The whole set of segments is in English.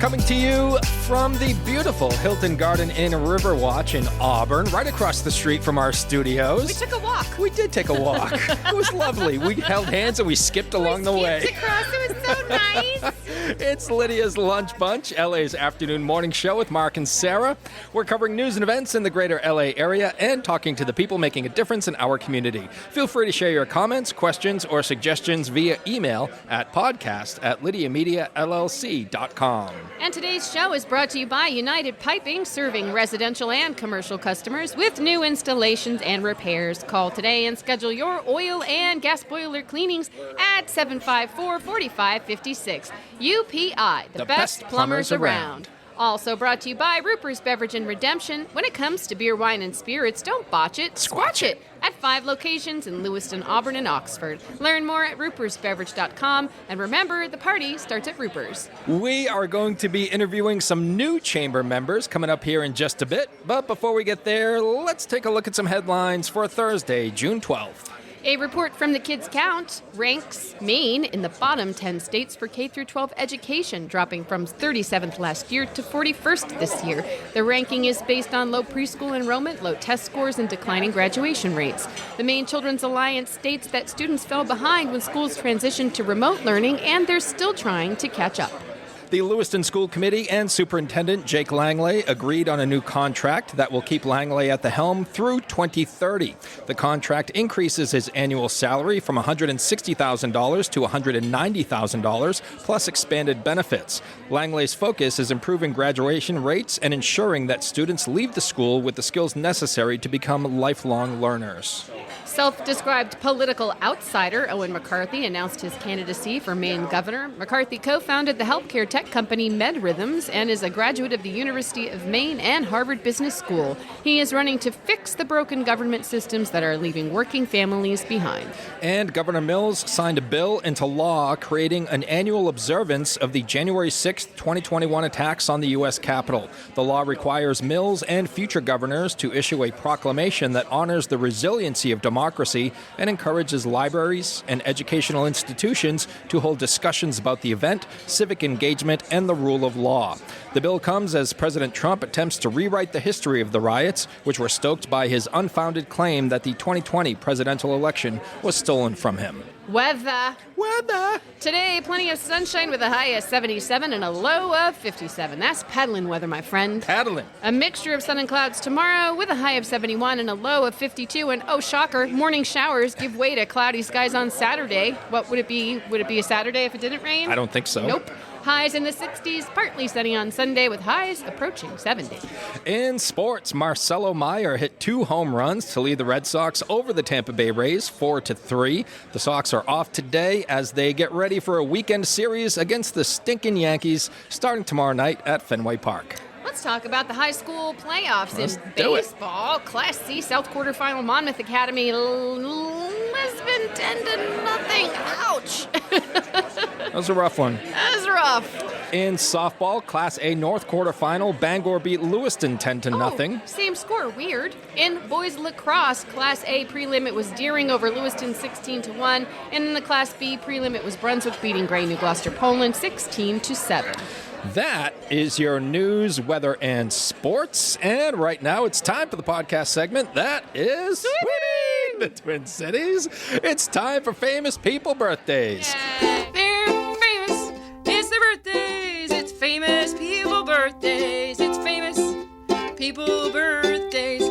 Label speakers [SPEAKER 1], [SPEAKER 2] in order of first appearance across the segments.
[SPEAKER 1] coming to you from the beautiful Hilton Garden Inn Riverwatch in Auburn, right across the street from our studios.
[SPEAKER 2] We took a walk.
[SPEAKER 1] We did take a walk. It was lovely. We held hands and we skipped along the way.
[SPEAKER 2] We skipped across. It was so nice.
[SPEAKER 1] It's Lydia's Lunch Bunch, LA's afternoon morning show with Mark and Sarah. We're covering news and events in the greater LA area and talking to the people making a difference in our community. Feel free to share your comments, questions, or suggestions via email at podcast@lydiamediallc.com.
[SPEAKER 2] And today's show is brought to you by United Piping, serving residential and commercial customers with new installations and repairs. Call today and schedule your oil and gas boiler cleanings at 754-4556. UPI, the best plumbers around. Also brought to you by Ruper's Beverage and Redemption. When it comes to beer, wine, and spirits, don't botch it, squatch it. At 5 locations in Lewiston, Auburn, and Oxford. Learn more at rupersbeverage.com. And remember, the party starts at Ruper's.
[SPEAKER 1] We are going to be interviewing some new chamber members coming up here in just a bit. But before we get there, let's take a look at some headlines for Thursday, June 12th.
[SPEAKER 2] A report from the Kids Count ranks Maine in the bottom 10 states for K-12 education, dropping from 37th last year to 41st this year. The ranking is based on low preschool enrollment, low test scores, and declining graduation rates. The Maine Children's Alliance states that students fell behind when schools transitioned to remote learning, and they're still trying to catch up.
[SPEAKER 1] The Lewiston School Committee and Superintendent Jake Langley agreed on a new contract that will keep Langley at the helm through 2030. The contract increases his annual salary from $160,000 to $190,000, plus expanded benefits. Langley's focus is improving graduation rates and ensuring that students leave the school with the skills necessary to become lifelong learners.
[SPEAKER 2] Self-described political outsider Owen McCarthy announced his candidacy for Maine governor. McCarthy co-founded the healthcare tech company MedRhythms and is a graduate of the University of Maine and Harvard Business School. He is running to fix the broken government systems that are leaving working families behind.
[SPEAKER 1] And Governor Mills signed a bill into law creating an annual observance of the January 6, 2021 attacks on the U.S. Capitol. The law requires Mills and future governors to issue a proclamation that honors the resiliency of democracy and encourages libraries and educational institutions to hold discussions about the event, civic engagement, and the rule of law. The bill comes as President Trump attempts to rewrite the history of the riots, which were stoked by his unfounded claim that the 2020 presidential election was stolen from him.
[SPEAKER 2] Weather.
[SPEAKER 1] Today,
[SPEAKER 2] plenty of sunshine with a high of 77 and a low of 57. That's paddling weather, my friend.
[SPEAKER 1] Paddling.
[SPEAKER 2] A mixture of sun and clouds tomorrow with a high of 71 and a low of 52. And oh, shocker, morning showers give way to cloudy skies on Saturday. What would it be? Would it be a Saturday if it didn't rain?
[SPEAKER 1] I don't think so.
[SPEAKER 2] Nope. Highs in the 60s, partly sunny on Sunday with highs approaching 70.
[SPEAKER 1] In sports, Marcelo Meyer hit 2 home runs to lead the Red Sox over the Tampa Bay Rays 4-3. The Sox are off today as they get ready for a weekend series against the stinking Yankees starting tomorrow night at Fenway Park.
[SPEAKER 2] Let's talk about the high school playoffs
[SPEAKER 1] Let's
[SPEAKER 2] in
[SPEAKER 1] do it.
[SPEAKER 2] baseball. Class C South quarterfinal Monmouth Academy, Lisbon 10-0. Ouch.
[SPEAKER 1] That was a rough one.
[SPEAKER 2] That was rough.
[SPEAKER 1] In softball, Class A North quarterfinal, Bangor beat Lewiston 10-0.
[SPEAKER 2] Same score. Weird. In boys lacrosse, Class A prelim, it was Deering over Lewiston 16-1. And in the Class B prelim, it was Brunswick beating Gray New Gloucester Poland 16-7.
[SPEAKER 1] That is your news, weather, and sports. And right now, it's time for the podcast segment that is Sweeping the Twin Cities. It's time for famous people birthdays.
[SPEAKER 2] Yeah, they're famous. It's their birthdays. It's famous people birthdays. It's famous people birthdays.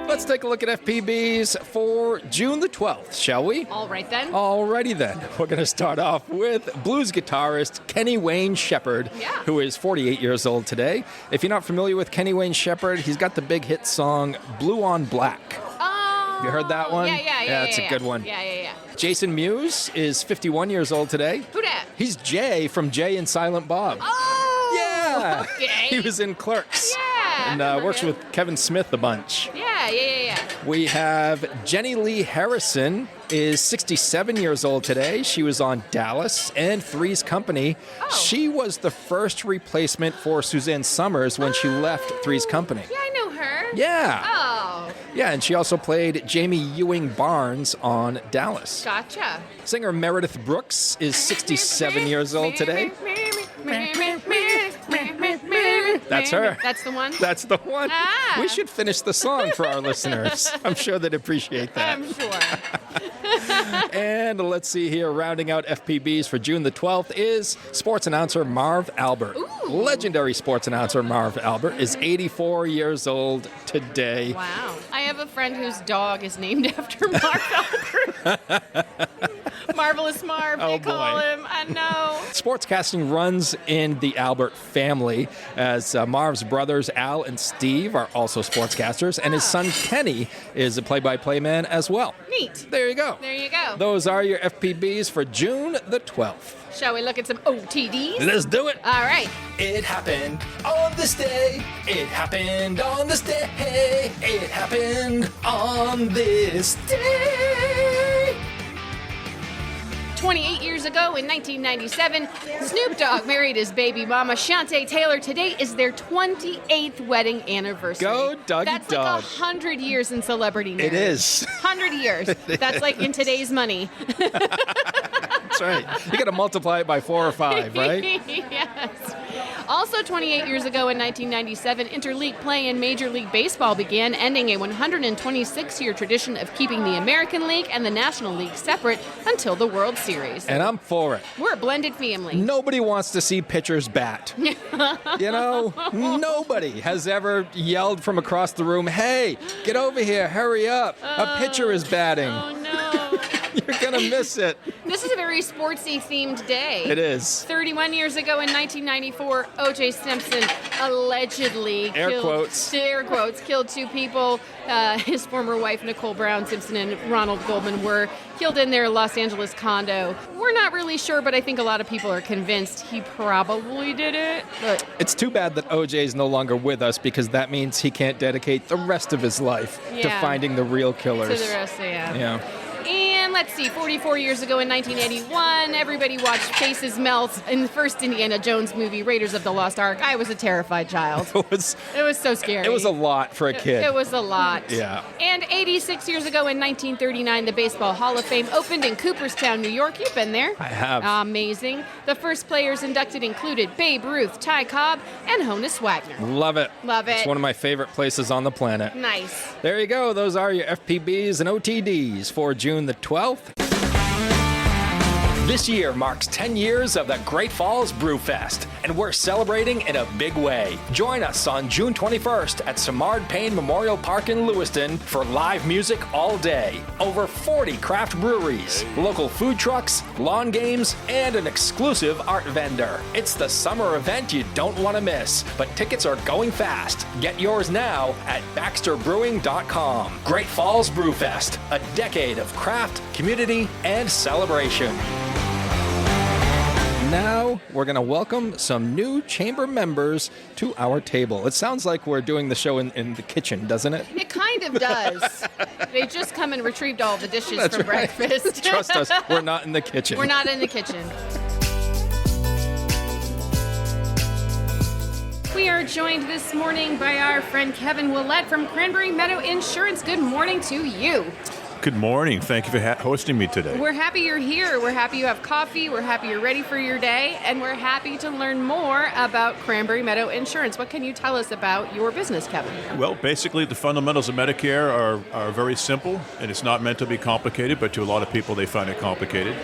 [SPEAKER 1] Let's take a look at FPBs for June the 12th, shall we?
[SPEAKER 2] All right, then.
[SPEAKER 1] Alrighty then. We're going to start off with blues guitarist Kenny Wayne Shepherd, who is 48 years old today. If you're not familiar with Kenny Wayne Shepherd, he's got the big hit song Blue on Black.
[SPEAKER 2] Oh.
[SPEAKER 1] You heard that one?
[SPEAKER 2] Yeah,
[SPEAKER 1] it's a good one.
[SPEAKER 2] Yeah.
[SPEAKER 1] Jason Mewes is 51 years old today.
[SPEAKER 2] Who dat?
[SPEAKER 1] He's Jay from Jay and Silent Bob.
[SPEAKER 2] Oh!
[SPEAKER 1] Yeah!
[SPEAKER 2] Okay.
[SPEAKER 1] He was in Clerks.
[SPEAKER 2] Yeah.
[SPEAKER 1] And works with Kevin Smith a bunch.
[SPEAKER 2] Yeah.
[SPEAKER 1] We have Jenny Lee Harrison is 67 years old today. She was on Dallas and Three's Company.
[SPEAKER 2] Oh.
[SPEAKER 1] She was the first replacement for Suzanne Summers when she left Three's Company.
[SPEAKER 2] Yeah, I know her.
[SPEAKER 1] Yeah.
[SPEAKER 2] Oh.
[SPEAKER 1] Yeah, and she also played Jamie Ewing Barnes on Dallas.
[SPEAKER 2] Gotcha.
[SPEAKER 1] Singer Meredith Brooks is 67 years old today. That's
[SPEAKER 2] man?
[SPEAKER 1] her.
[SPEAKER 2] That's the one?
[SPEAKER 1] That's the one.
[SPEAKER 2] Ah.
[SPEAKER 1] We should finish the song for our listeners. I'm sure they'd appreciate that.
[SPEAKER 2] I'm sure.
[SPEAKER 1] And let's see here, rounding out FPBs for June the 12th is sports announcer Marv Albert.
[SPEAKER 2] Ooh.
[SPEAKER 1] Legendary sports announcer Marv Albert is 84 years old today.
[SPEAKER 2] Wow. I have a friend whose dog is named after Marv Albert. Marvelous Marv, they call him. I know.
[SPEAKER 1] Sportscasting runs in the Albert family, as Marv's brothers Al and Steve are also sportscasters, and his son Kenny is a play-by-play man as well.
[SPEAKER 2] Neat.
[SPEAKER 1] There you go.
[SPEAKER 2] There you go.
[SPEAKER 1] Those are your FPBs for June the 12th.
[SPEAKER 2] Shall we look at some OTDs?
[SPEAKER 1] Let's do it.
[SPEAKER 2] All right.
[SPEAKER 1] It happened on this day. It happened on this day. It happened on this day.
[SPEAKER 2] 28 years ago in 1997, Snoop Dogg married his baby mama, Shantae Taylor. Today is their 28th wedding anniversary.
[SPEAKER 1] Go, Doggy
[SPEAKER 2] That's
[SPEAKER 1] Dog.
[SPEAKER 2] like 100 years in celebrity marriage.
[SPEAKER 1] It is.
[SPEAKER 2] 100 years. That's like in today's money.
[SPEAKER 1] That's right. You got to multiply it by 4 or 5, right?
[SPEAKER 2] Yes. Also 28 years ago in 1997, interleague play in Major League Baseball began, ending a 126-year tradition of keeping the American League and the National League separate until the World Series.
[SPEAKER 1] And I'm for it.
[SPEAKER 2] We're a blended family.
[SPEAKER 1] Nobody wants to see pitchers bat. Nobody has ever yelled from across the room, "Hey, get over here, hurry up. A pitcher is batting."
[SPEAKER 2] Oh, no.
[SPEAKER 1] You're going to miss it.
[SPEAKER 2] This is a very sportsy themed day.
[SPEAKER 1] It is.
[SPEAKER 2] 31 years ago in 1994, O.J. Simpson allegedly
[SPEAKER 1] Air quotes,
[SPEAKER 2] killed 2 people. His former wife, Nicole Brown Simpson, and Ronald Goldman were killed in their Los Angeles condo. We're not really sure, but I think a lot of people are convinced he probably did it. But
[SPEAKER 1] it's too bad that OJ is no longer with us, because that means he can't dedicate the rest of his life to finding the real killers.
[SPEAKER 2] To the rest, yeah.
[SPEAKER 1] Yeah.
[SPEAKER 2] And let's see, 44 years ago in 1981, everybody watched faces melt in the first Indiana Jones movie, Raiders of the Lost Ark. I was a terrified child. It was so scary.
[SPEAKER 1] It was a lot for a kid.
[SPEAKER 2] It was a lot.
[SPEAKER 1] Yeah.
[SPEAKER 2] And 86 years ago in 1939, the Baseball Hall of Fame opened in Cooperstown, New York. You've been there.
[SPEAKER 1] I have.
[SPEAKER 2] Amazing. The first players inducted included Babe Ruth, Ty Cobb, and Honus Wagner.
[SPEAKER 1] Love it.
[SPEAKER 2] Love it.
[SPEAKER 1] It's one of my favorite places on the planet.
[SPEAKER 2] Nice.
[SPEAKER 1] There you go. Those are your FPBs and OTDs for June the 12th. This year marks 10 years of the Great Falls Brew Fest, and we're celebrating in a big way. Join us on June 21st at Samard Payne Memorial Park in Lewiston for live music all day. Over 40 craft breweries, local food trucks, lawn games, and an exclusive art vendor. It's the summer event you don't want to miss, but tickets are going fast. Get yours now at baxterbrewing.com. Great Falls Brew Fest, a decade of craft, community, and celebration. Now, we're going to welcome some new chamber members to our table. It sounds like we're doing the show in the kitchen, doesn't it?
[SPEAKER 2] It kind of does. They just come and retrieved all the dishes from breakfast.
[SPEAKER 1] Trust us, we're not in the kitchen.
[SPEAKER 2] We're not in the kitchen. We are joined this morning by our friend Kevin Ouellette from Cranberry Meadow Insurance. Good morning to you.
[SPEAKER 3] Good morning. Thank you for hosting me today.
[SPEAKER 2] We're happy you're here. We're happy you have coffee. We're happy you're ready for your day. And we're happy to learn more about Cranberry Meadow Insurance. What can you tell us about your business, Kevin?
[SPEAKER 3] Well, basically, the fundamentals of Medicare are very simple, and it's not meant to be complicated, but to a lot of people, they find it complicated.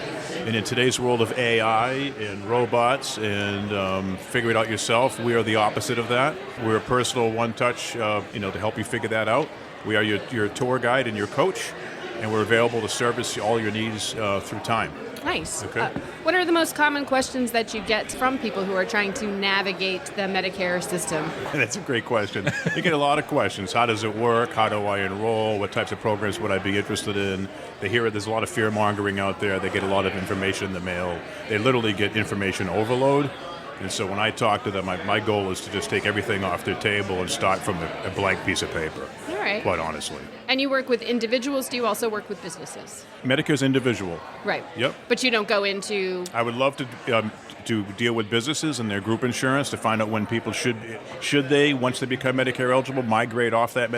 [SPEAKER 3] And in today's world of AI and robots and figure it out yourself, we are the opposite of that. We're a personal one-touch, to help you figure that out. We are your tour guide and your coach, and we're available to service all your needs through time.
[SPEAKER 2] Nice.
[SPEAKER 3] Okay.
[SPEAKER 2] What are the most common questions that you get from people who are trying to navigate the Medicare system?
[SPEAKER 3] That's a great question. You get a lot of questions. How does it work? How do I enroll? What types of programs would I be interested in? They hear there's a lot of fear-mongering out there. They get a lot of information in the mail. They literally get information overload. And so when I talk to them, my goal is to just take everything off their table and start from a blank piece of paper.
[SPEAKER 2] All right. right.
[SPEAKER 3] quite honestly.
[SPEAKER 2] And you work with individuals. Do you also work with businesses?
[SPEAKER 3] Medicare's individual.
[SPEAKER 2] Right.
[SPEAKER 3] Yep.
[SPEAKER 2] But you don't go into...
[SPEAKER 3] I would love to deal with businesses and their group insurance to find out when people should they, once they become Medicare eligible, migrate off that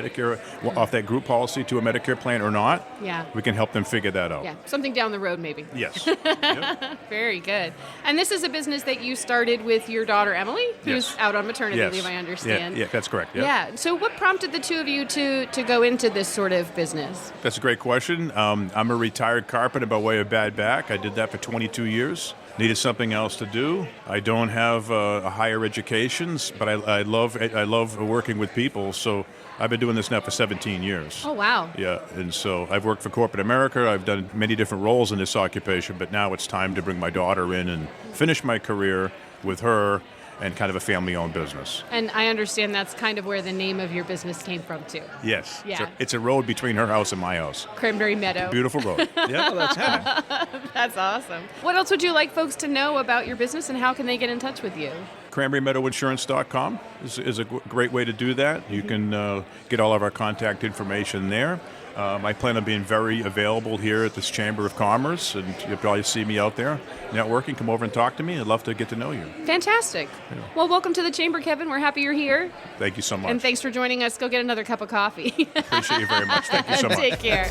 [SPEAKER 3] group policy to a Medicare plan or not.
[SPEAKER 2] Yeah.
[SPEAKER 3] We can help them figure that out.
[SPEAKER 2] Yeah, something down the road maybe.
[SPEAKER 3] Yes. Yep.
[SPEAKER 2] Very good. And this is a business that you started with your daughter Emily, who's
[SPEAKER 3] Yes.
[SPEAKER 2] out on maternity
[SPEAKER 3] Yes.
[SPEAKER 2] leave, I understand.
[SPEAKER 3] Yeah, that's correct. Yep.
[SPEAKER 2] Yeah. So what prompted the two of you to go into this sort of business?
[SPEAKER 3] That's a great question. I'm a retired carpenter by way of bad back. I did that for 22 years. Needed something else to do. I don't have a higher education, but I love working with people. So I've been doing this now for 17 years.
[SPEAKER 2] Oh, wow.
[SPEAKER 3] Yeah, and so I've worked for corporate America. I've done many different roles in this occupation, but now it's time to bring my daughter in and finish my career with her and kind of a family-owned business.
[SPEAKER 2] And I understand that's kind of where the name of your business came from, too.
[SPEAKER 3] Yes.
[SPEAKER 2] Yeah.
[SPEAKER 3] So it's a road between her house and my house.
[SPEAKER 2] Cranberry Meadow.
[SPEAKER 3] Beautiful road. Yeah,
[SPEAKER 1] That's cool.
[SPEAKER 2] That's awesome. What else would you like folks to know about your business, and how can they get in touch with you?
[SPEAKER 3] CranberryMeadowInsurance.com is a great way to do that. You can get all of our contact information there. I plan on being very available here at this Chamber of Commerce, and you'll probably see me out there networking. Come over and talk to me. I'd love to get to know you.
[SPEAKER 2] Fantastic.
[SPEAKER 3] Yeah.
[SPEAKER 2] Well, welcome to the Chamber, Kevin. We're happy you're here.
[SPEAKER 3] Thank you so much.
[SPEAKER 2] And thanks for joining us. Go get another cup of coffee.
[SPEAKER 3] Appreciate you very much. Thank you so much.
[SPEAKER 2] Take care.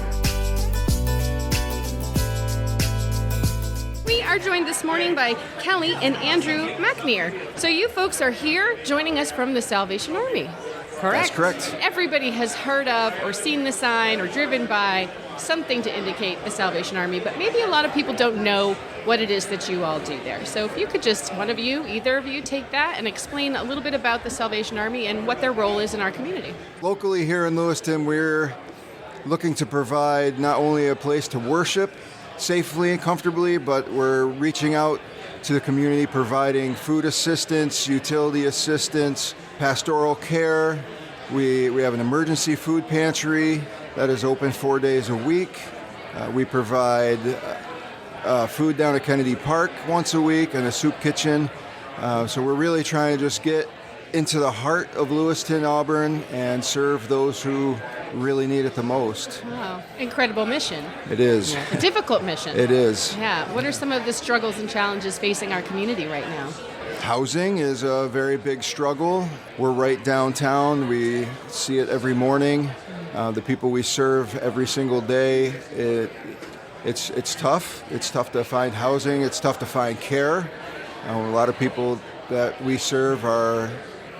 [SPEAKER 2] We are joined this morning by Kelly and Andrew Mackneer. So you folks are here joining us from the Salvation Army, correct?
[SPEAKER 4] That's correct.
[SPEAKER 2] Everybody has heard of or seen the sign or driven by something to indicate the Salvation Army, but maybe a lot of people don't know what it is that you all do there. So if you could just, either of you, take that and explain a little bit about the Salvation Army and what their role is in our community.
[SPEAKER 4] Locally here in Lewiston, we're looking to provide not only a place to worship safely and comfortably, but we're reaching out to the community, providing food assistance, utility assistance, pastoral care. We have an emergency food pantry that is open 4 days a week. We provide food down at Kennedy Park once a week and a soup kitchen. So we're really trying to just get into the heart of Lewiston, Auburn, and serve those who really need it the most.
[SPEAKER 2] Wow, incredible mission.
[SPEAKER 4] It is.
[SPEAKER 2] A difficult mission.
[SPEAKER 4] It is.
[SPEAKER 2] Yeah. What are some of the struggles and challenges facing our community right now?
[SPEAKER 4] Housing is a very big struggle. We're right downtown. We see it every morning. The people we serve every single day, it's tough. It's tough to find housing. It's tough to find care. A lot of people that we serve are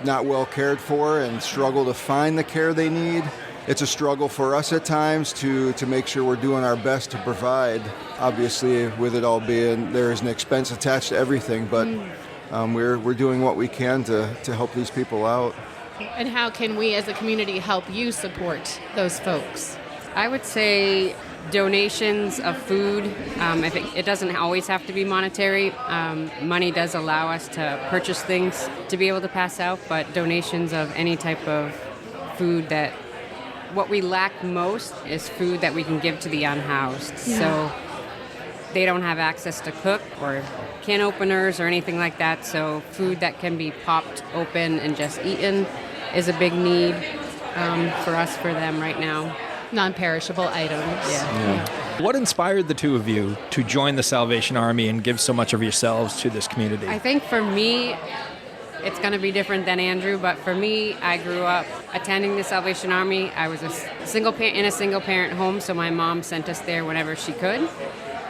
[SPEAKER 4] not well cared for and struggle to find the care they need. It's a struggle for us at times to make sure we're doing our best to provide. Obviously, with it all being, there is an expense attached to everything, but we're doing what we can to help these people out.
[SPEAKER 2] And how can we as a community help you support those folks?
[SPEAKER 5] I would say donations of food. I think it doesn't always have to be monetary. Money does allow us to purchase things to be able to pass out, but donations of any type of food that what we lack most is food that we can give to the unhoused.
[SPEAKER 2] Yeah.
[SPEAKER 5] So they don't have access to cook or can openers or anything like that. So food that can be popped open and just eaten is a big need for us, for them right now.
[SPEAKER 2] Non-perishable items.
[SPEAKER 5] Yeah.
[SPEAKER 1] What inspired the two of you to join the Salvation Army and give so much of yourselves to this community?
[SPEAKER 5] I think for me, it's going to be different than Andrew, but for me, I grew up attending the Salvation Army. I was in a single parent home, so my mom sent us there whenever she could.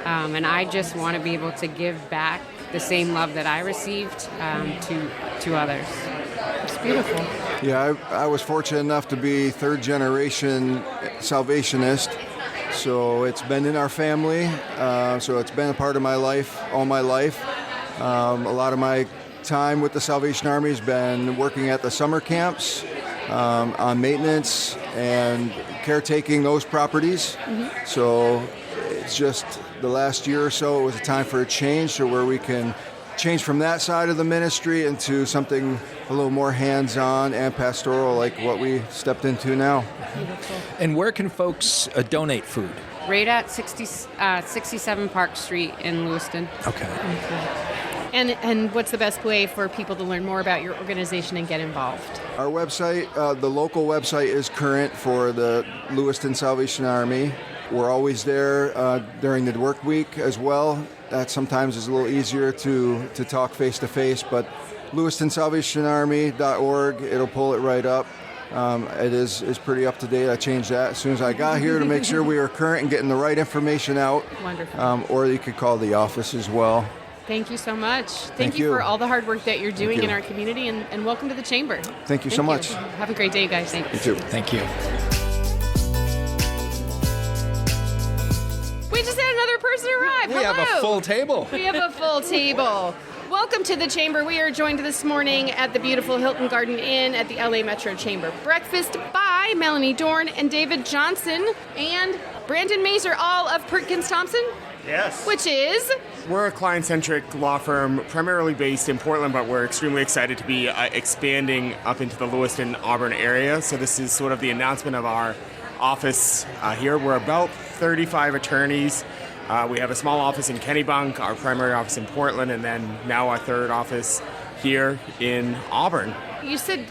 [SPEAKER 5] And I just want to be able to give back the same love that I received to others.
[SPEAKER 2] It's beautiful.
[SPEAKER 4] Yeah, I was fortunate enough to be third generation Salvationist, so it's been in our family. So it's been a part of my life, all my life. A lot of my time with the Salvation Army has been working at the summer camps, on maintenance and caretaking those properties. Mm-hmm. So it's just the last year or so, it was a time for a change, so where we can change from that side of the ministry into something a little more hands-on and pastoral, like what we stepped into now.
[SPEAKER 1] And where can folks donate food?
[SPEAKER 5] Right at 67 Park Street in Lewiston.
[SPEAKER 1] Okay.
[SPEAKER 2] And what's the best way for people to learn more about your organization and get involved?
[SPEAKER 4] Our website, the local website is current for the Lewiston Salvation Army. We're always there during the work week as well. That sometimes is a little easier to talk face-to-face, but LewistonSalvationArmy.org, it'll pull it right up. It is pretty up to date. I changed that as soon as I got here to make sure we are current and getting the right information out.
[SPEAKER 2] Wonderful.
[SPEAKER 4] Or you could call the office as well.
[SPEAKER 2] Thank you so much. Thank
[SPEAKER 4] you.
[SPEAKER 2] you for all the hard work that you're doing
[SPEAKER 4] you.
[SPEAKER 2] in our community, and welcome to the Chamber.
[SPEAKER 4] Thank you so much.
[SPEAKER 2] Have a great day, you guys. Thank
[SPEAKER 4] You too.
[SPEAKER 1] Thank you.
[SPEAKER 2] We just had another person arrive.
[SPEAKER 1] We
[SPEAKER 2] Hello.
[SPEAKER 1] have a full table.
[SPEAKER 2] We have a full table. Welcome to the Chamber. We are joined this morning at the beautiful Hilton Garden Inn at the LA Metro Chamber Breakfast by Melanie Dorn and David Johnson and Brandon Mazer, all of Perkins Thompson.
[SPEAKER 6] Yes.
[SPEAKER 2] Which is?
[SPEAKER 6] We're a client-centric law firm primarily based in Portland, but we're extremely excited to be expanding up into the Lewiston, Auburn area. So this is sort of the announcement of our office here. We're about 35 attorneys. We have a small office in Kennebunk, our primary office in Portland, and then now our third office here in Auburn.
[SPEAKER 2] You said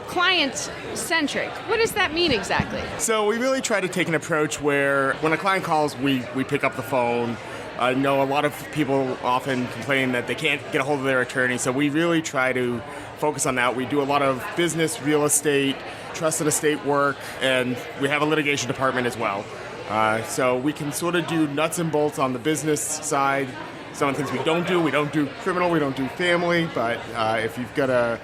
[SPEAKER 2] client-centric. What does that mean exactly?
[SPEAKER 6] So we really try to take an approach where when a client calls, we pick up the phone. I know a lot of people often complain that they can't get a hold of their attorney, so we really try to focus on that. We do a lot of business, real estate, trust and estate work, and we have a litigation department as well. So we can sort of do nuts and bolts on the business side. Some of the things we don't do criminal, we don't do family, but if you've got a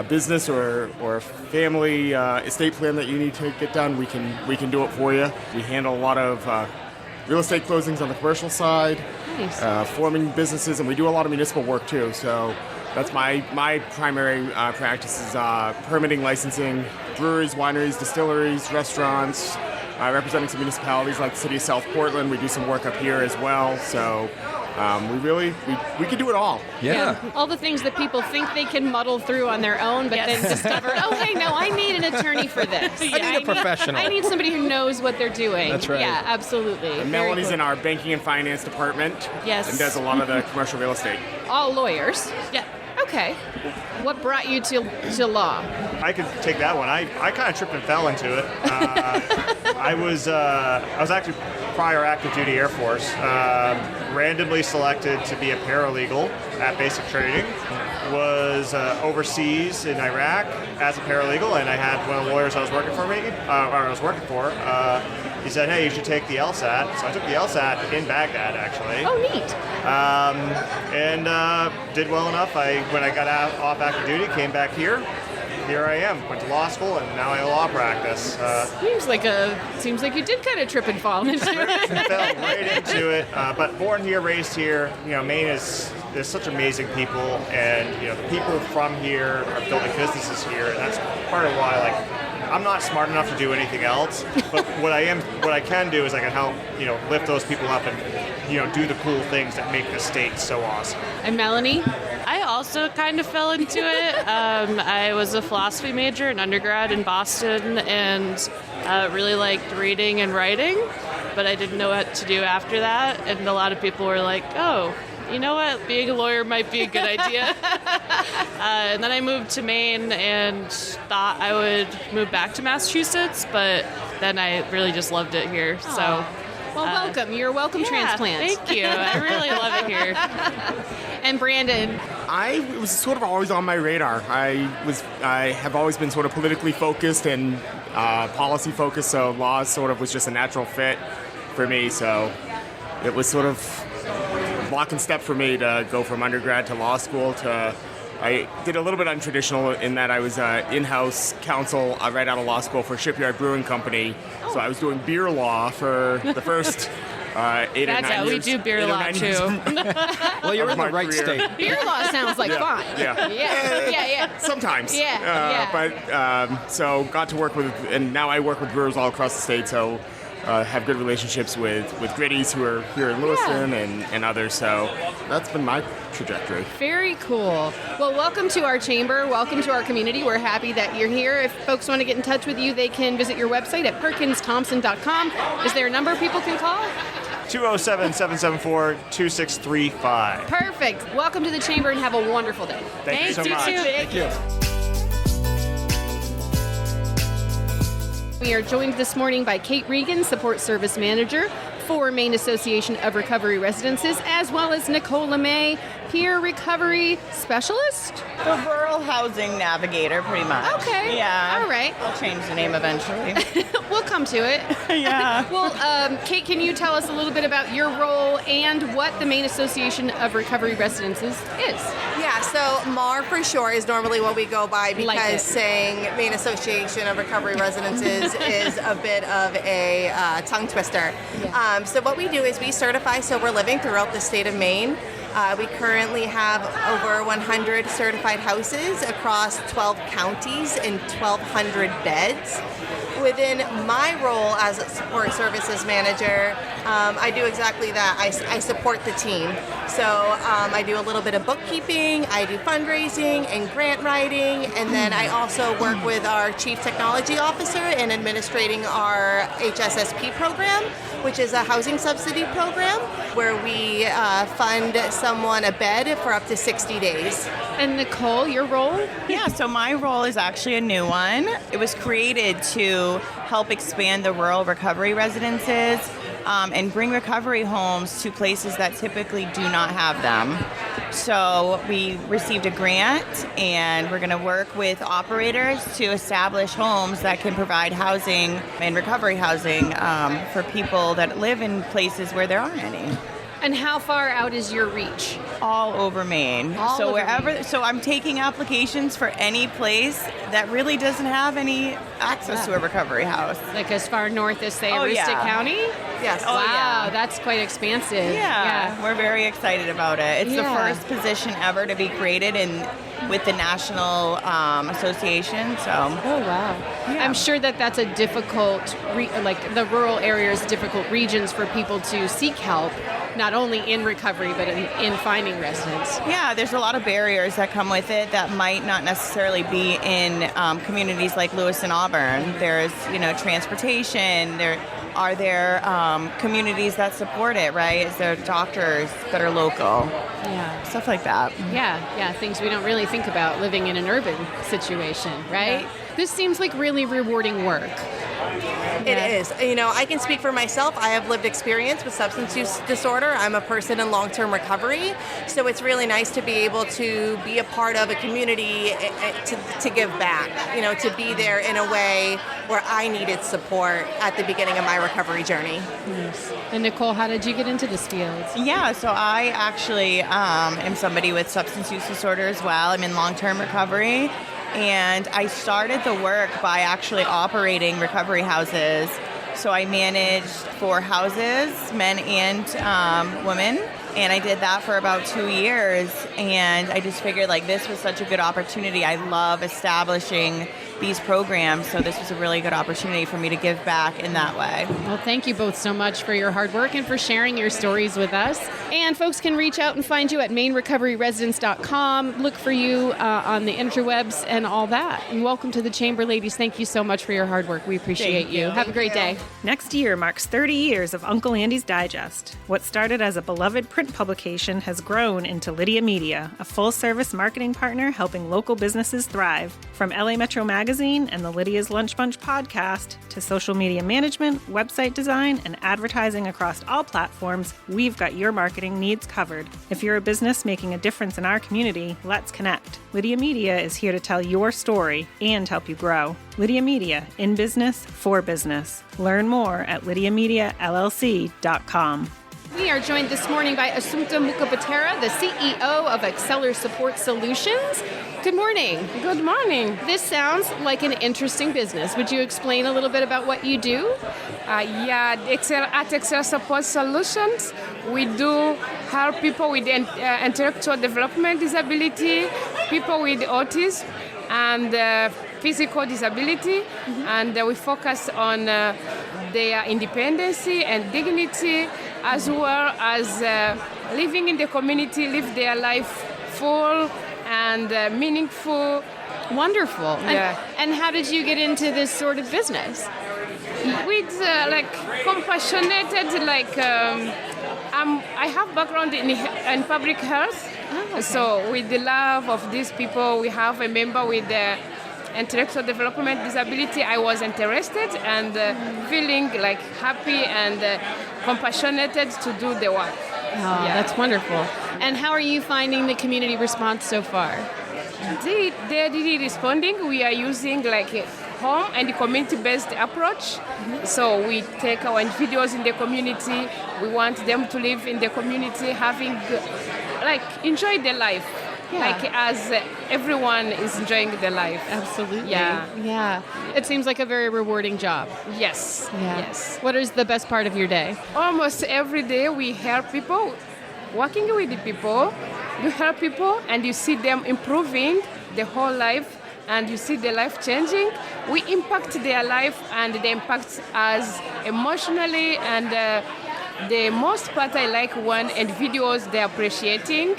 [SPEAKER 6] business or a family estate plan that you need to get done, we can do it for you. We handle a lot of real estate closings on the commercial side,
[SPEAKER 2] Nice.
[SPEAKER 6] forming businesses, and we do a lot of municipal work too. So that's my primary practice is permitting, licensing, breweries, wineries, distilleries, restaurants, representing some municipalities like the city of South Portland. We do some work up here as well. So we can do it all.
[SPEAKER 1] Yeah.
[SPEAKER 2] All the things that people think they can muddle through on their own, but then discover, oh, hey, no, I need an attorney for this.
[SPEAKER 1] I need a professional.
[SPEAKER 2] I need somebody who knows what they're doing.
[SPEAKER 1] That's right.
[SPEAKER 2] Yeah, absolutely.
[SPEAKER 6] And
[SPEAKER 2] Very
[SPEAKER 6] Melanie's
[SPEAKER 2] cool.
[SPEAKER 6] in our banking and finance department.
[SPEAKER 2] Yes.
[SPEAKER 6] And does a lot of the commercial real estate.
[SPEAKER 2] All lawyers.
[SPEAKER 7] Yeah.
[SPEAKER 2] Okay. What brought you to law?
[SPEAKER 7] I could take that one. I kind of tripped and fell into it. I was actually prior active duty Air Force, randomly selected to be a paralegal at basic training. Was overseas in Iraq as a paralegal, and I had one of the lawyers I was working for he said, hey, you should take the LSAT. So I took the LSAT in Baghdad, actually.
[SPEAKER 2] Oh, neat.
[SPEAKER 7] And did well enough. When I got off active duty, came back here. Here I am. Went to law school, and now I law practice.
[SPEAKER 2] Seems like you did kind of trip and fall into it.
[SPEAKER 7] Fell right into it. But born here, raised here. Maine there's such amazing people, and the people from here are building businesses here, and that's part of why I'm not smart enough to do anything else. But what I can do is I can help lift those people up and do the cool things that make the state so awesome.
[SPEAKER 2] And Melanie?
[SPEAKER 8] I also kind of fell into it. I was a philosophy major in undergrad in Boston and really liked reading and writing, but I didn't know what to do after that. And a lot of people were like, oh, you know what, being a lawyer might be a good idea. And then I moved to Maine and thought I would move back to Massachusetts, but then I really just loved it here. So.
[SPEAKER 2] Well, welcome. You're a welcome transplant.
[SPEAKER 8] Thank you. I really love it here.
[SPEAKER 2] And Brandon?
[SPEAKER 6] I was sort of always on my radar. I have always been sort of politically focused and policy focused, so law sort of was just a natural fit for me. So it was sort of block and step for me to go from undergrad to law school I did a little bit untraditional in that I was in-house counsel right out of law school for Shipyard Brewing Company.
[SPEAKER 2] Oh.
[SPEAKER 6] So I was doing beer law for the first 8 or 9 years.
[SPEAKER 8] That's how we do beer law, too.
[SPEAKER 1] Well, you're in the
[SPEAKER 6] my
[SPEAKER 1] right
[SPEAKER 6] career.
[SPEAKER 1] state.
[SPEAKER 2] Beer law sounds like fun.
[SPEAKER 6] Yeah.
[SPEAKER 2] Yeah.
[SPEAKER 6] Sometimes.
[SPEAKER 2] Yeah.
[SPEAKER 6] But so got to work with, and now I work with brewers all across the state, so have good relationships with Gritties who are here in Lewiston and others. So that's been my trajectory.
[SPEAKER 2] Very cool. Well, welcome to our chamber. Welcome to our community. We're happy that you're here. If folks want to get in touch with you, they can visit your website at perkinsthompson.com. Is there a number people can call?
[SPEAKER 7] 207-774-2635.
[SPEAKER 2] Perfect. Welcome to the Chamber and have a wonderful day.
[SPEAKER 7] Thank you so much.
[SPEAKER 2] Thank you. We are joined this morning by Kate Reagan, Support Service Manager for Maine Association of Recovery Residences, as well as Nicole Lemay, Peer Recovery Specialist.
[SPEAKER 9] The Rural Housing Navigator, pretty much.
[SPEAKER 2] Okay.
[SPEAKER 9] Yeah.
[SPEAKER 2] All right.
[SPEAKER 9] I'll change the name eventually.
[SPEAKER 2] We'll come to it.
[SPEAKER 9] Yeah.
[SPEAKER 2] Well, Kate, can you tell us a little bit about your role and what the Maine Association of Recovery Residences is?
[SPEAKER 10] Yeah, so MAR for short is normally what we go by because
[SPEAKER 2] Like it.
[SPEAKER 10] saying Maine Association of Recovery Residences is a bit of a tongue twister.
[SPEAKER 2] Yeah.
[SPEAKER 10] So what we do is we certify sober living throughout the state of Maine. We currently have over 100 certified houses across 12 counties and 1,200 beds. Within my role as a support services manager, I do exactly that. I support the team. So I do a little bit of bookkeeping, I do fundraising and grant writing, and then I also work with our Chief Technology Officer in administrating our HSSP program, which is a housing subsidy program where we fund someone a bed for up to 60 days.
[SPEAKER 2] And Nicole, your role?
[SPEAKER 9] Yeah, so my role is actually a new one. It was created to help expand the rural recovery residences and bring recovery homes to places that typically do not have them. So we received a grant, and we're going to work with operators to establish homes that can provide housing and recovery housing for people that live in places where there aren't any.
[SPEAKER 2] And how far out is your reach?
[SPEAKER 9] All over Maine.
[SPEAKER 2] All
[SPEAKER 9] so
[SPEAKER 2] over
[SPEAKER 9] wherever.
[SPEAKER 2] Maine.
[SPEAKER 9] So I'm taking applications for any place that really doesn't have any access to a recovery house.
[SPEAKER 2] Like as far north as, say,
[SPEAKER 9] Oh,
[SPEAKER 2] Aroostook
[SPEAKER 9] yeah.
[SPEAKER 2] County?
[SPEAKER 10] Yes.
[SPEAKER 9] Oh,
[SPEAKER 2] Wow,
[SPEAKER 9] yeah.
[SPEAKER 2] that's quite expansive.
[SPEAKER 9] Yeah, we're very excited about it. It's
[SPEAKER 2] Yeah.
[SPEAKER 9] the first position ever to be created with the National Association. So.
[SPEAKER 2] Oh, wow.
[SPEAKER 9] Yeah.
[SPEAKER 2] I'm sure that that's a difficult, like the rural areas, difficult regions for people to seek help, not only in recovery, but in finding residents.
[SPEAKER 9] Yeah, there's a lot of barriers that come with it that might not necessarily be in communities like Lewiston, Auburn. There's, transportation. There communities that support it, right? Is there doctors that are local?
[SPEAKER 2] Yeah.
[SPEAKER 9] Stuff like that.
[SPEAKER 2] Yeah, things we don't really think about living in an urban situation, right?
[SPEAKER 10] Yeah.
[SPEAKER 2] This seems like really rewarding work.
[SPEAKER 10] It is. I can speak for myself. I have lived experience with substance use disorder. I'm a person in long-term recovery. So it's really nice to be able to be a part of a community to give back, to be there in a way where I needed support at the beginning of my recovery journey.
[SPEAKER 2] Yes. And Nicole, how did you get into this field?
[SPEAKER 9] Yeah, so I actually am somebody with substance use disorder as well. I'm in long-term recovery. And I started the work by actually operating recovery houses. So I managed 4 houses, men and women. And I did that for about 2 years. And I just figured this was such a good opportunity. I love establishing these programs. So this was a really good opportunity for me to give back in that way.
[SPEAKER 2] Well, thank you both so much for your hard work and for sharing your stories with us. And folks can reach out and find you at mainerecoveryresidence.com. Look for you on the interwebs and all that. And welcome to the Chamber, ladies. Thank you so much for your hard work. We appreciate
[SPEAKER 9] Thank
[SPEAKER 2] you.
[SPEAKER 9] you.
[SPEAKER 2] Have a great day.
[SPEAKER 11] Next year marks 30 years of Uncle Andy's Digest. What started as a beloved print publication has grown into Lydia Media, a full-service marketing partner helping local businesses thrive. From LA Metro Magazine and the Lydia's Lunch Bunch podcast to social media management, website design, and advertising across all platforms, we've got your marketing needs covered. If you're a business making a difference in our community, let's connect. Lydia Media is here to tell your story and help you grow. Lydia Media, in business, for business. Learn more at lydiamediallc.com.
[SPEAKER 2] We are joined this morning by Assumpta Mukabutera, the CEO of Acceler Support Solutions. Good morning.
[SPEAKER 12] Good morning.
[SPEAKER 2] This sounds like an interesting business. Would you explain a little bit about what you do?
[SPEAKER 12] At Acceler Support Solutions, we do help people with intellectual development disability, people with autism, and physical disability, and we focus on their independence and dignity, as well as living in the community, live their life full and meaningful.
[SPEAKER 2] Wonderful.
[SPEAKER 12] Yeah.
[SPEAKER 2] And how did you get into this sort of business?
[SPEAKER 12] with like compassionate, like I have background in public health. Oh, okay. So with the love of these people, we have a member with intellectual development disability. I was interested and feeling like happy and compassionate to do the work.
[SPEAKER 2] Oh, yeah. That's wonderful. And how are you finding the community response so far?
[SPEAKER 12] They're really responding. We are using like a home and community-based approach. So we take our individuals in the community. We want them to live in the community, enjoy their life. Yeah. Like as everyone is enjoying their life.
[SPEAKER 2] Absolutely.
[SPEAKER 12] Yeah.
[SPEAKER 2] It seems like a very rewarding job.
[SPEAKER 12] Yes.
[SPEAKER 2] Yeah.
[SPEAKER 12] Yes.
[SPEAKER 2] What is the best part of your day?
[SPEAKER 12] Almost every day we help people. Working with the people, you help people and you see them improving their whole life and you see their life changing. We impact their life and they impact us emotionally, and the most part I like when individuals they're appreciating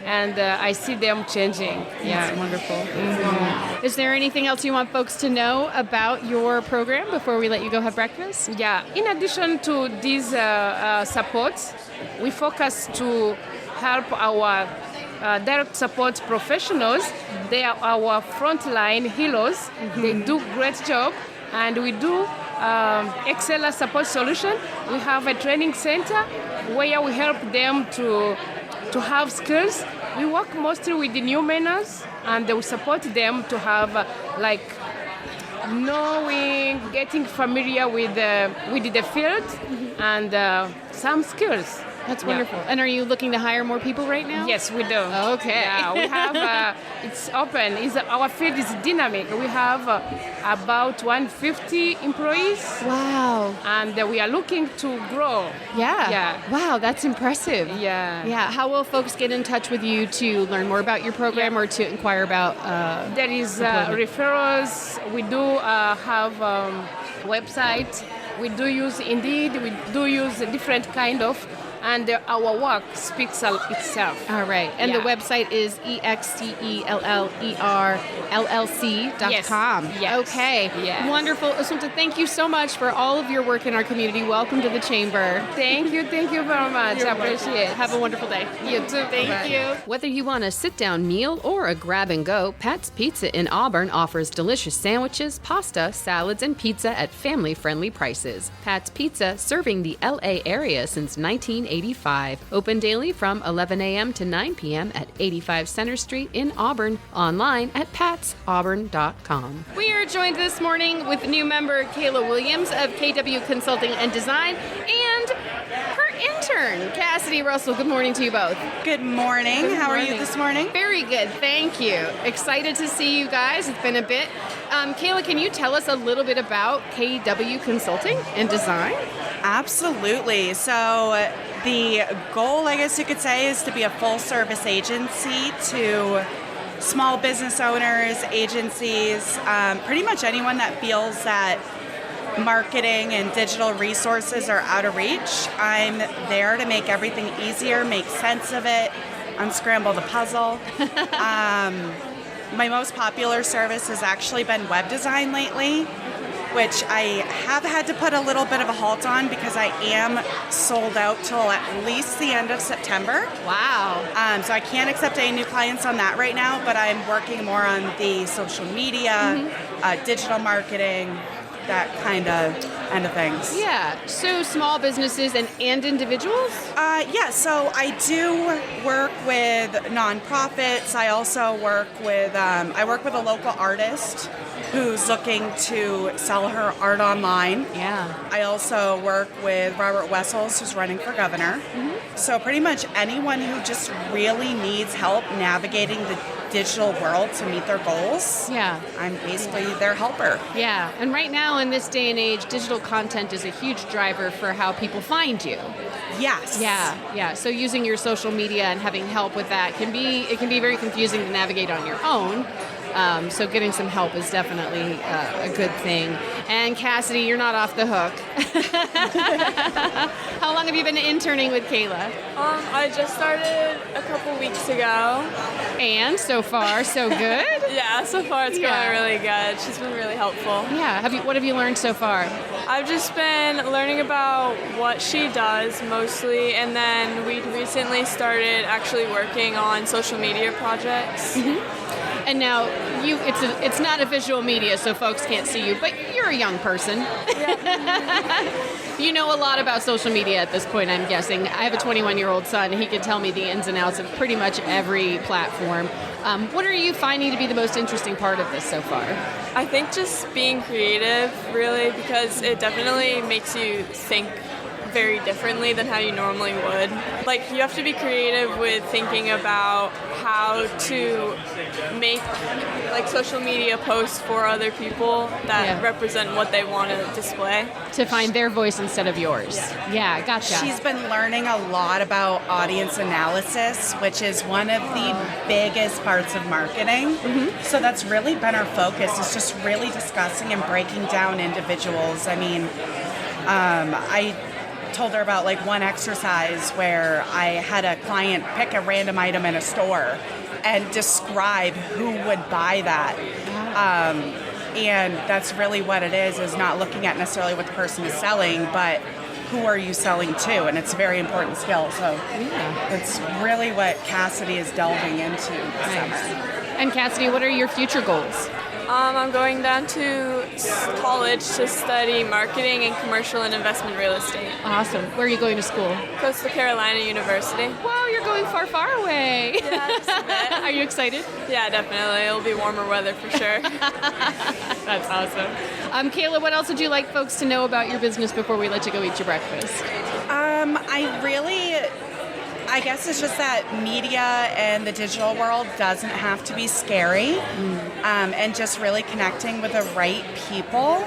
[SPEAKER 12] and I see them changing. Yeah,
[SPEAKER 2] that's wonderful. Mm-hmm. Is there anything else you want folks to know about your program before we let you go have breakfast?
[SPEAKER 12] Yeah, in addition to these supports, we focus to help our direct support professionals. They are our frontline healers. Mm-hmm. They do great job, and we do Exceller support solution. We have a training center where we help them to have skills. We work mostly with the new mainers, and we support them to have knowing, getting familiar with the field, and some skills.
[SPEAKER 2] That's wonderful. And are you looking to hire more people right now?
[SPEAKER 12] Yes, we do.
[SPEAKER 2] Okay.
[SPEAKER 12] Yeah, we have, it's open. Our field is dynamic. We have about 150 employees.
[SPEAKER 2] Wow.
[SPEAKER 12] And we are looking to grow.
[SPEAKER 2] Yeah. Wow, that's impressive.
[SPEAKER 12] Yeah.
[SPEAKER 2] Yeah. How will folks get in touch with you to learn more about your program or to inquire about
[SPEAKER 12] there is referrals. We do have website. We do use Indeed. We do use a different kind of, and our work speaks itself.
[SPEAKER 2] All right. And the website is excellerllc.com.
[SPEAKER 12] Yes.
[SPEAKER 2] Okay.
[SPEAKER 12] Yes.
[SPEAKER 2] Wonderful. Assumpta, thank you so much for all of your work in our community. Welcome to the Chamber.
[SPEAKER 12] Thank you very much. I appreciate it.
[SPEAKER 2] Have a wonderful day.
[SPEAKER 12] You too.
[SPEAKER 2] Thank you.
[SPEAKER 13] Whether you want a sit-down meal or a grab-and-go, Pat's Pizza in Auburn offers delicious sandwiches, pasta, salads, and pizza at family-friendly prices. Pat's Pizza, serving the LA area since 1985. Open daily from 11 a.m. to 9 p.m. at 85 Center Street in Auburn. Online at patsauburn.com.
[SPEAKER 2] We are joined this morning with new member Kayla Williams of KW Consulting and Design and her intern, Cassidy Russell. Good morning to you both.
[SPEAKER 14] Good morning. How are you this morning?
[SPEAKER 2] Very good. Thank you. Excited to see you guys. It's been a bit. Kayla, can you tell us a little bit about KW Consulting and Design?
[SPEAKER 14] Absolutely. So the goal, I guess you could say, is to be a full-service agency to small business owners, agencies, pretty much anyone that feels that marketing and digital resources are out of reach. I'm there to make everything easier, make sense of it, unscramble the puzzle. My most popular service has actually been web design lately, which I have had to put a little bit of a halt on because I am sold out till at least the end of September.
[SPEAKER 2] Wow.
[SPEAKER 14] So I can't accept any new clients on that right now, but I'm working more on the social media, digital marketing, that kind of end of things.
[SPEAKER 2] Yeah. So small businesses and individuals?
[SPEAKER 14] Yeah. So I do work with nonprofits. I also work with I work with a local artist who's looking to sell her art online.
[SPEAKER 2] Yeah.
[SPEAKER 14] I also work with Robert Wessels, who's running for governor. Mm-hmm. So pretty much anyone who just really needs help navigating the digital world to meet their goals.
[SPEAKER 2] Yeah.
[SPEAKER 14] I'm basically their helper.
[SPEAKER 2] Yeah. And right now in this day and age, digital content is a huge driver for how people find you.
[SPEAKER 14] Yes.
[SPEAKER 2] Yeah. So using your social media and having help with that can be very confusing to navigate on your own. So getting some help is definitely a good thing. And Cassidy, you're not off the hook. How long have you been interning with Kayla?
[SPEAKER 15] I just started a couple weeks ago.
[SPEAKER 2] And so far, so good?
[SPEAKER 15] Yeah, so far it's going really good. She's been really helpful.
[SPEAKER 2] Yeah. What have you learned so far?
[SPEAKER 15] I've just been learning about what she does mostly, and then we recently started actually working on social media projects.
[SPEAKER 2] And now it's not a visual media, so folks can't see you, but you're a young person. You know a lot about social media at this point, I'm guessing. I have a 21-year-old son. He can tell me the ins and outs of pretty much every platform. What are you finding to be the most interesting part of this so far?
[SPEAKER 15] I think just being creative, really, because it definitely makes you think very differently than how you normally would. Like, you have to be creative with thinking about how to make like social media posts for other people that represent what they want to display.
[SPEAKER 2] To find their voice instead of yours. Yeah, gotcha.
[SPEAKER 14] She's been learning a lot about audience analysis, which is one of the biggest parts of marketing. So that's really been our focus, is just really discussing and breaking down individuals. I mean, I told her about like one exercise where I had a client pick a random item in a store and describe who would buy that. And that's really what it is not looking at necessarily what the person is selling, but who are you selling to? And it's a very important skill. So it's really what Cassidy is delving into this summer.
[SPEAKER 2] And Cassidy, what are your future goals?
[SPEAKER 15] I'm going down to college to study marketing and commercial and investment real estate.
[SPEAKER 2] Awesome. Where are you going to school?
[SPEAKER 15] Coastal Carolina University.
[SPEAKER 2] Wow, you're going far, far away.
[SPEAKER 15] Yeah, just a bit.
[SPEAKER 2] Are you excited?
[SPEAKER 15] Yeah, definitely. It'll be warmer weather for sure.
[SPEAKER 2] That's awesome. Kayla, what else would you like folks to know about your business before we let you go eat your breakfast?
[SPEAKER 14] I guess it's just that media and the digital world doesn't have to be scary, and just really connecting with the right people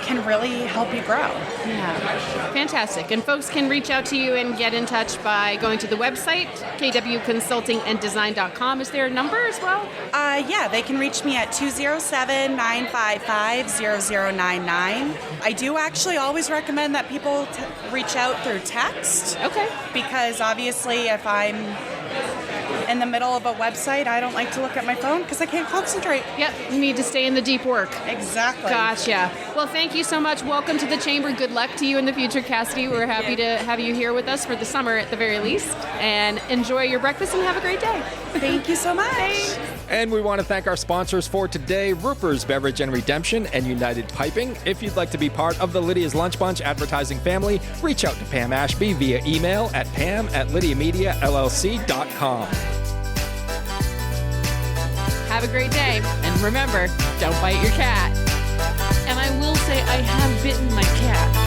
[SPEAKER 14] can really help you grow.
[SPEAKER 2] Yeah, fantastic. And folks can reach out to you and get in touch by going to the website, kwconsultinganddesign.com. Is there a number as well?
[SPEAKER 14] Yeah, they can reach me at 207-955-0099. I do actually always recommend that people reach out through text.
[SPEAKER 2] Okay.
[SPEAKER 14] Because obviously if I'm in the middle of a website, I don't like to look at my phone because I can't concentrate.
[SPEAKER 2] Yep, you need to stay in the deep work.
[SPEAKER 14] Exactly.
[SPEAKER 2] Gotcha. Well, thank you so much. Welcome to the Chamber. Good luck to you in the future, Cassidy. We're happy to have you here with us for the summer at the very least. And enjoy your breakfast and have a great day.
[SPEAKER 14] Thank you so much.
[SPEAKER 2] Thanks.
[SPEAKER 1] And we want to thank our sponsors for today, Ruper's Beverage and Redemption and United Piping. If you'd like to be part of the Lydia's Lunch Bunch advertising family, reach out to Pam Ashby via email at pam@lydiamediallc.com.
[SPEAKER 2] Have a great day. And remember, don't bite your cat. And I will say I have bitten my cat.